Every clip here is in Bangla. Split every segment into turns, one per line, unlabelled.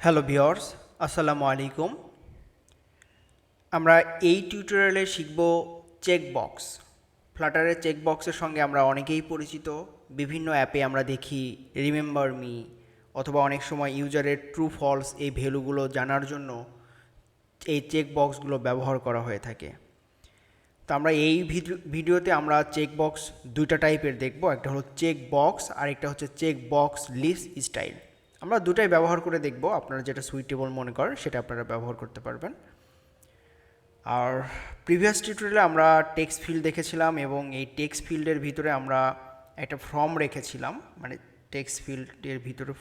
হ্যালো ভিউয়ার্স, আসসালামু আলাইকুম। আমরা এই টিউটোরিয়ালে শিখব চেকবক্স। ফ্লাটারের চেকবক্সের সঙ্গে আমরা অনেকেই পরিচিত। বিভিন্ন অ্যাপে আমরা দেখি রিমেম্বার মি অথবা অনেক সময় ইউজারের ট্রু ফলস এই ভ্যালুগুলো জানার জন্য এই চেকবক্সগুলো ব্যবহার করা হয়ে থাকে। তো আমরা এই ভিডিওতে আমরা চেকবক্স দুইটা টাইপের দেখব। একটা হলো চেকবক্স আর একটা হচ্ছে চেকবক্স লিস্ট স্টাইল। আমরা দুটাই ব্যবহার করে দেখব, আপনারা যেটা সুইটেবল মনে করেন সেটা আপনারা ব্যবহার করতে পারবেন। আর প্রিভিয়াস টিউটোরিয়ালে আমরা টেক্সট ফিল্ড দেখেছিলাম এবং এই টেক্সট ফিল্ডের ভিতরে আমরা একটা ফর্ম রেখেছিলাম, মানে টেক্সট ফিল্ডের ভিতরে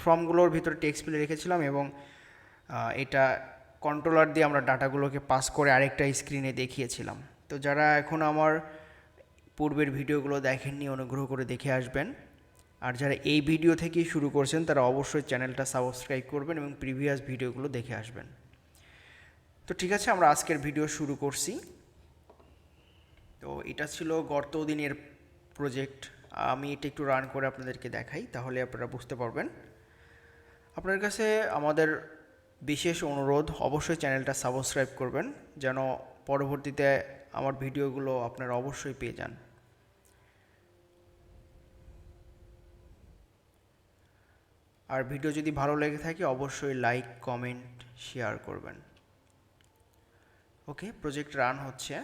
ফর্মগুলোর ভিতরে টেক্সট ফিল্ড রেখেছিলাম এবং এটা কন্ট্রোলার দিয়ে আমরা ডাটাগুলোকে পাস করে আরেকটা স্ক্রিনে দেখিয়েছিলাম। তো যারা এখন আমার পূর্বের ভিডিওগুলো দেখেননি অনুগ্রহ করে দেখে আসবেন। আর যারা এই ভিডিও থেকেই শুরু করছেন তারা অবশ্যই চ্যানেলটা সাবস্ক্রাইব করবেন এবং প্রিভিয়াস ভিডিওগুলো দেখে আসবেন। তো ঠিক আছে, আমরা আজকের ভিডিও শুরু করছি। তো এটা ছিল গত দিনের প্রজেক্ট। আমি এটা একটু রান করে আপনাদেরকে দেখাই, তাহলে আপনারা বুঝতে পারবেন। আপনার কাছে আমাদের বিশেষ অনুরোধ, অবশ্যই চ্যানেলটা সাবস্ক্রাইব করবেন যেন পরবর্তীতে আমার ভিডিওগুলো আপনারা অবশ্যই পেয়ে যান। আর ভিডিও যদি ভালো লেগে থাকে অবশ্যই লাইক, কমেন্ট, শেয়ার করবেন। ওকে, প্রজেক্ট রান হচ্ছে।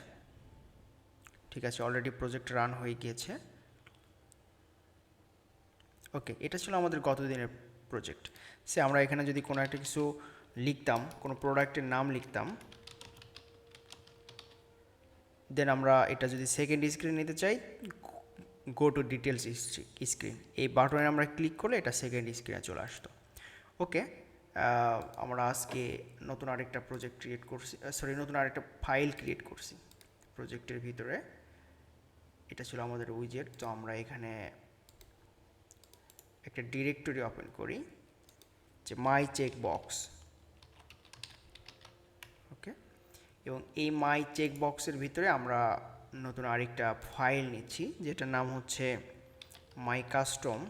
ঠিক আছে, অলরেডি প্রজেক্ট রান হয়ে গিয়েছে। ওকে, এটা ছিল আমাদের গত দিনের প্রজেক্ট। আমরা এখানে যদি কোনো একটা কিছু লিখতাম, কোনো প্রোডাক্টের নাম লিখতাম, দেন আমরা এটা যদি সেকেন্ড স্ক্রিন নিতে চাই, গো টু ডিটেলস স্ক্রিন, এই বাটনে আমরা ক্লিক করলে এটা সেকেন্ড স্ক্রিনে চলে আসতো। ওকে, আমরা আজকে নতুন আরেকটা প্রজেক্ট ক্রিয়েট করছি, নতুন আরেকটা ফাইল ক্রিয়েট করছি প্রজেক্টের ভিতরে। এটা ছিল আমাদের উইজেট। তো আমরা এখানে একটা ডিরেক্টরি ওপেন করি, যে মাই চেকবক্স। ওকে, এবং এই মাই চেকবক্সের ভিতরে আমরা নতুন আরেকটা ফাইল নিচ্ছি, যেটার নাম হচ্ছে মাই কাস্টম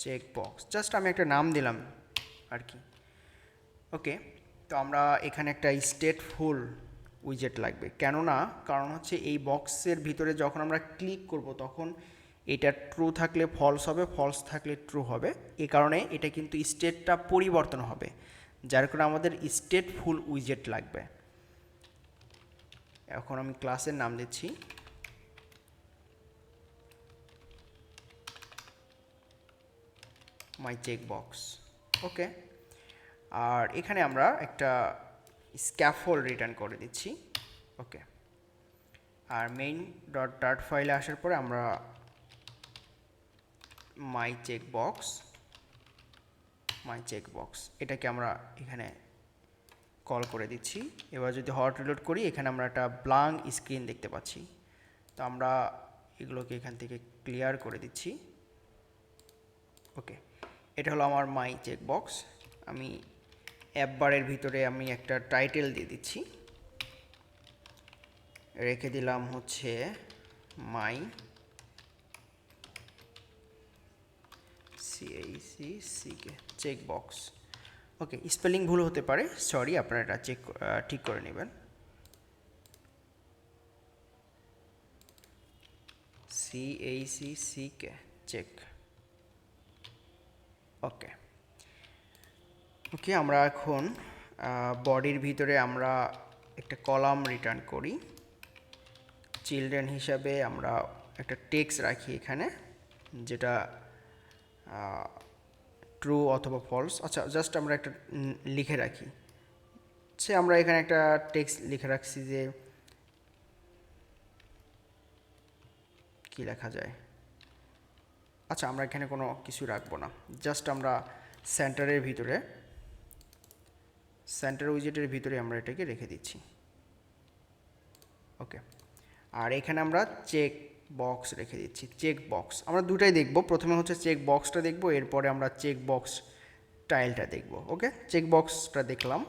চেকবক্স। জাস্ট আমি একটা নাম দিলাম আর কি। ওকে, তো আমরা এখানে একটা স্টেটফুল উইজেট লাগবে, কারণ হচ্ছে এই বক্সের ভিতরে যখন আমরা ক্লিক করব তখন এটা ট্রু থাকলে ফলস হবে, ফলস থাকলে ট্রু হবে। এই কারণে এটা কিন্তু স্টেটটা পরিবর্তন হবে, যার কারণে আমাদের স্টেটফুল উইজেট লাগবে। এখন আমি ক্লাসের নাম দিচ্ছি মাই চেকবক্স। ওকে, আর এখানে আমরা একটা স্ক্যাফোল্ড রিটার্ন করে দিচ্ছি। ওকে, আর মেইন ডট ডাট ফাইলে আসার পরে আমরা মাই চেকবক্স এটাকে আমরা এখানে কল করে দিচ্ছি। এবার যদি হট রিলোড করি, এখানে আমরা একটা ব্ল্যাঙ্ক স্ক্রিন দেখতে পাচ্ছি। তো আমরা এগুলোকে এখান থেকে ক্লিয়ার করে দিচ্ছি। ওকে, এটা হলো আমার মাই চেকবক্স। আমি অ্যাপ বারের ভিতরে আমি একটা টাইটেল দিয়ে দিচ্ছি, রেখে দিলাম হচ্ছে মাই চেকবক্স। ওকে, স্পেলিং ভুল হতে পারে, সরি, আপনারা এটা ঠিক করে নেবেন। চেক। ওকে, আমরা এখন বডির ভিতরে আমরা একটা কলাম রিটার্ন করি। চিলড্রেন হিসাবে আমরা একটা টেক্সট রাখি এখানে, যেটা ট্রু অথবা ফলস। আচ্ছা, জাস্ট আমরা একটা লিখে রাখি। আমরা এখানে একটা টেক্সট লিখে রাখছি, যে কি লেখা যায়। আচ্ছা, আমরা এখানে কোনো কিছু রাখবো না, জাস্ট আমরা সেন্টার উইজেটের ভিতরে আমরা এটাকে রেখে দিচ্ছি। ওকে, আর এখানে আমরা চেক বক্স রেখে দিচ্ছি। চেকবক্স আমরা দুটাই দেখব, প্রথমে হচ্ছে চেকবক্সটা দেখব, এরপরে আমরা চেকবক্স টাইলটা দেখব। ওকে, চেকবক্সটা দেখলাম।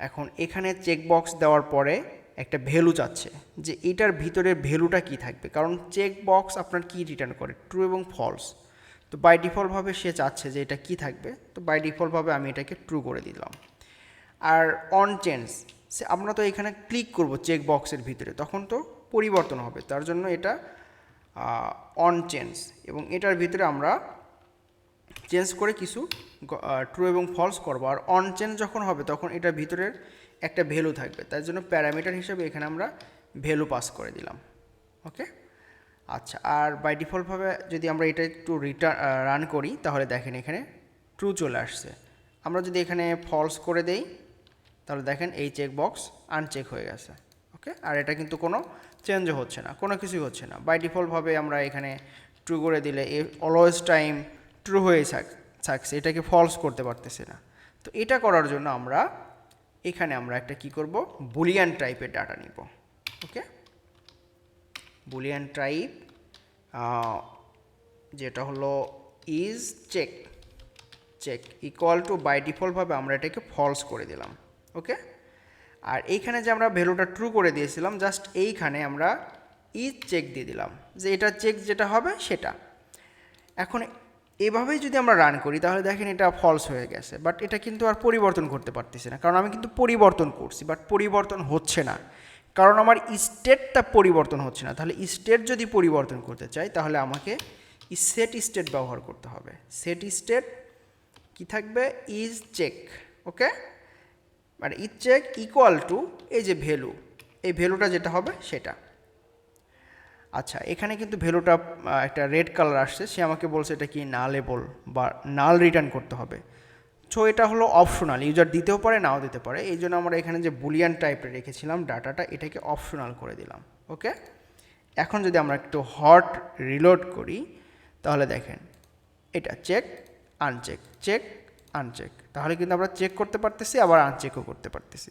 এখন এখানে চেকবক্স দেওয়ার পরে একটা ভ্যালু চাচ্ছে যে এটার ভিতরে ভ্যালুটা কি থাকবে, কারণ চেক বক্স আপনার কি রিটার্ন করে, ট্রু এবং ফলস। তো বাই ডিফল্টভাবে সে চাচ্ছে যে এটা কি থাকবে, তো বাই ডিফল্টভাবে আমি এটাকে ট্রু করে দিলাম। আর অন চেঞ্জ, আমরা তো এখানে ক্লিক করব চেক বক্সের ভিতরে, তখন তো পরিবর্তন হবে, তার জন্য এটা অন চেঞ্জ, এবং এটার ভিতরে আমরা চেঞ্জ করে কিছু ট্রু এবং ফলস করব। আর অন চেঞ্জ যখন হবে তখন এটার ভিতরের একটা ভ্যালু থাকবে, তার জন্য প্যারামিটার হিসেবে এখানে আমরা ভ্যালু পাস করে দিলাম। ওকে, আচ্ছা। আর বাই ডিফল্টভাবে যদি আমরা এটা একটু রান করি তাহলে দেখেন এখানে ট্রু চলে আসছে। আমরা যদি এখানে ফলস করে দেই তাহলে দেখেন এই চেক বক্স আনচেক হয়ে গেছে। ওকে, আর এটা কিন্তু কোনো চেঞ্জও হচ্ছে না, কোনো কিছুই হচ্ছে না। বাই ডিফল্টভাবে আমরা এখানে ট্রু করে দিলে অলওয়েজ টাইম ট্রু হয়ে থাকছে, এটাকে ফলস করতে পারতেছে না। তো এটা করার জন্য আমরা এখানে আমরা একটা কি করব, বুলিয়ান টাইপের ডাটা নিব। ওকে, বুলিয়ান টাইপ যেটা হলো is check equal to, by ডিফল্টভাবে আমরা এটাকে ফলস করে দিলাম। ওকে, আর এইখানে যে আমরা ভ্যালুটা ট্রু করে দিয়েছিলাম, জাস্ট এইখানে আমরা ইজ চেক দিয়ে দিলাম যে এটা চেক যেটা হবে সেটা। এখন এভাবেই যদি আমরা রান করি তাহলে দেখেন এটা ফলস হয়ে গেছে, বাট এটা কিন্তু আর পরিবর্তন করতে পারতেছি না, কারণ আমি কিন্তু পরিবর্তন করছি বাট পরিবর্তন হচ্ছে না, কারণ আমার স্টেটটা পরিবর্তন হচ্ছে না। তাহলে স্টেট যদি পরিবর্তন করতে চাই তাহলে আমাকে সেট স্টেট ব্যবহার করতে হবে। সেট স্টেট কি থাকবে, ইজ চেক। ওকে, মানে ইজ চেক ইকুয়াল টু এই যে ভ্যালু, এই ভ্যালুটা যেটা হবে সেটা। আচ্ছা, এখানে কিন্তু ভ্যালুটা একটা রেড কালার আসছে, সে আমাকে বলছে এটা কি নালেবল বা নাল রিটার্ন করতে হবে। সো এটা হলো অপশনাল, ইউজার দিতেও পারে নাও দিতে পারে, এই জন্য আমরা এখানে যে বুলিয়ান টাইপের রেখেছিলাম ডাটাটা, এটাকে অপশনাল করে দিলাম। ওকে, এখন যদি আমরা একটু হট রিলোড করি তাহলে দেখেন এটা চেক আনচেক, তাহলে কিন্তু আমরা চেক করতে পারতেছি আবার আনচেকও করতে পারতেছি।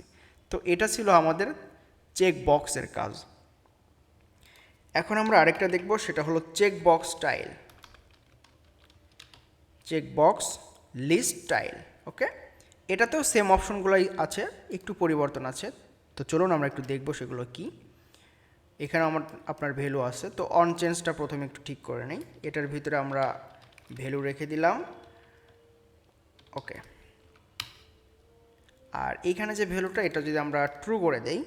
তো এটা ছিল আমাদের চেক বক্সের কাজ। এখন আমরা আরেকটা দেখব, সেটা হলো checkbox style, checkbox list style. Okay, এটাতেও সেম অপশনগুলোই আছে, একটু পরিবর্তন আছে। তো চলুন আমরা একটু দেখব সেগুলো কি। এখানে আপনার ভ্যালু আছে, তো অন চেঞ্জটা প্রথমে একটু ঠিক করে নেই। এটার ভিতরে আমরা ভ্যালু রেখে দিলাম। ওকে, আর এইখানে যে ভ্যালুটা, এটা যদি আমরা ট্রু করে দেই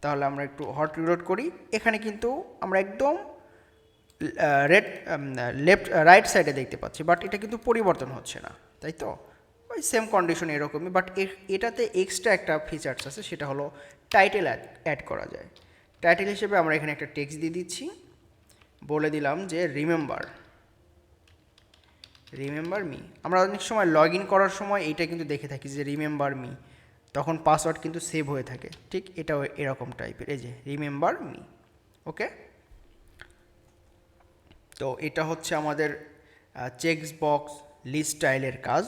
তাহলে আমরা একটু হট রিলোড করি, এখানে কিন্তু আমরা একদম রাইট সাইডে দেখতে পাচ্ছি, বাট এটা কিন্তু পরিবর্তন হচ্ছে না, তাই তো? ওই সেম কন্ডিশন এরকমই, বাট এটাতে এক্সট্রা একটা ফিচার্স আছে, সেটা হলো টাইটেল অ্যাড করা যায়। টাইটেল হিসেবে আমরা এখানে একটা টেক্সট দিয়ে দিচ্ছি, বলে দিলাম যে রিমেম্বার মি। আমরা অনেক সময় লগ ইন করার সময় এইটা কিন্তু দেখে থাকি যে রিমেম্বার মি, তখন পাসওয়ার্ড কিন্তু সেভ হয়ে থাকে, ঠিক এটাও এরকম টাইপের, এই যে রিমেম্বার মি। ওকে, তো এটা হচ্ছে আমাদের চেকবক্স লিস্ট স্টাইলের কাজ,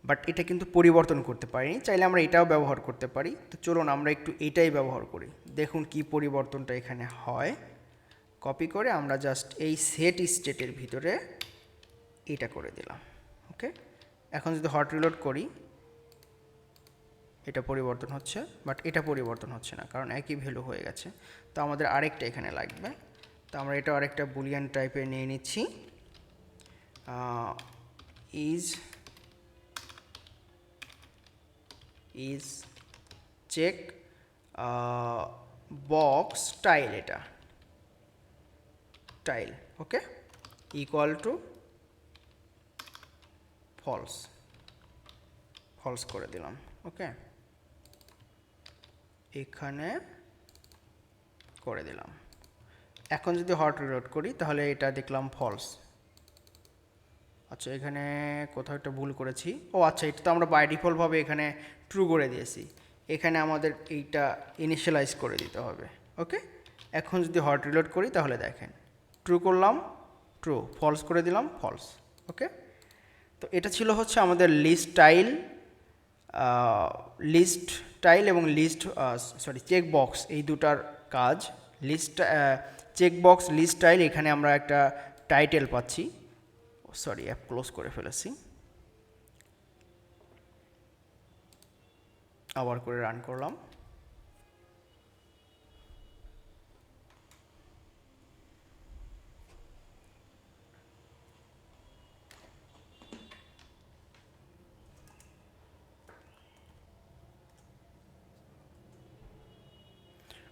বাট এটা কিন্তু পরিবর্তন করতে পারিনি, চাইলে আমরা এটাও ব্যবহার করতে পারি। তো চলুন আমরা একটু এটাই ব্যবহার করি, দেখুন কি পরিবর্তনটা এখানে হয়। কপি করে আমরা জাস্ট এই সেট স্টেটের ভিতরে এটা করে দিলাম। ওকে, এখন যদি হট রিলোড করি এটা পরিবর্তন হচ্ছে, বাট এটা পরিবর্তন হচ্ছে না, কারণ একই ভ্যালু হয়ে গেছে। তো আমাদের আরেকটা এখানে লাগবে, তো আমরা এটা আরেকটা বুলিয়ান টাইপের নিয়ে নিচ্ছি, ইজ চেক বক্স স্টাইল, এটা style. Okay, equal to false করে দিলাম। ওকে, এখানে করে দিলাম। এখন যদি হট রিলোড করি তাহলে এটা দেখলাম ফলস। আচ্ছা, এখানে কোথাও একটা ভুল করেছি। ও আচ্ছা, এটা তো আমরা বাই ডিফল্টভাবে এখানে ট্রু করে দিয়েছি, এখানে আমাদের এইটা ইনিশিয়ালাইজ করে দিতে হবে। ওকে, এখন যদি হট রিলোড করি তাহলে দেখেন ট্রু করলাম ট্রু, ফলস করে দিলাম ফলস। ওকে, তো এটা ছিল হচ্ছে আমাদের লিস্ট স্টাইল এবং চেকবক্স, এই দুটার কাজ। চেকবক্স লিস্ট স্টাইল, এখানে আমরা একটা টাইটেল পাচ্ছি, অ্যাপ ক্লোজ করে ফেলেছি, আবার করে রান করলাম।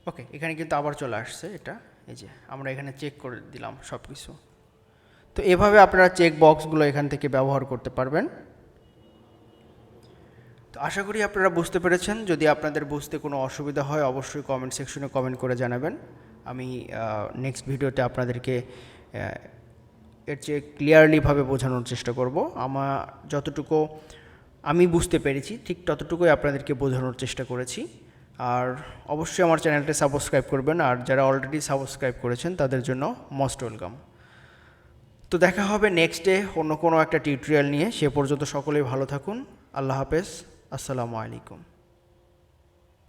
ওকে, এখানে কিন্তু আবার চলে আসছে এটা, এই যে আমরা এখানে চেক করে দিলাম সব কিছু। তো এভাবে আপনারা চেক বক্সগুলো এখান থেকে ব্যবহার করতে পারবেন। তো আশা করি আপনারা বুঝতে পেরেছেন। যদি আপনাদের বুঝতে কোনো অসুবিধা হয় অবশ্যই কমেন্ট সেকশনে কমেন্ট করে জানাবেন। আমি নেক্সট ভিডিওতে আপনাদেরকে এর চেয়ে ক্লিয়ারলিভাবে বোঝানোর চেষ্টা করব। যতটুকু আমি বুঝতে পেরেছি ঠিক ততটুকুই আপনাদেরকে বোঝানোর চেষ্টা করেছি। আর অবশ্যই আমার চ্যানেলটা সাবস্ক্রাইব করবেন, আর যারা অলরেডি সাবস্ক্রাইব করেছেন তাদের জন্য মোস্ট ওয়েলকাম। তো দেখা হবে নেক্সট ডে অন্য কোনো একটা টিউটোরিয়াল নিয়ে। সে পর্যন্ত সকলেই ভালো থাকুন। আল্লাহ হাফেজ, আসসালামু আলাইকুম।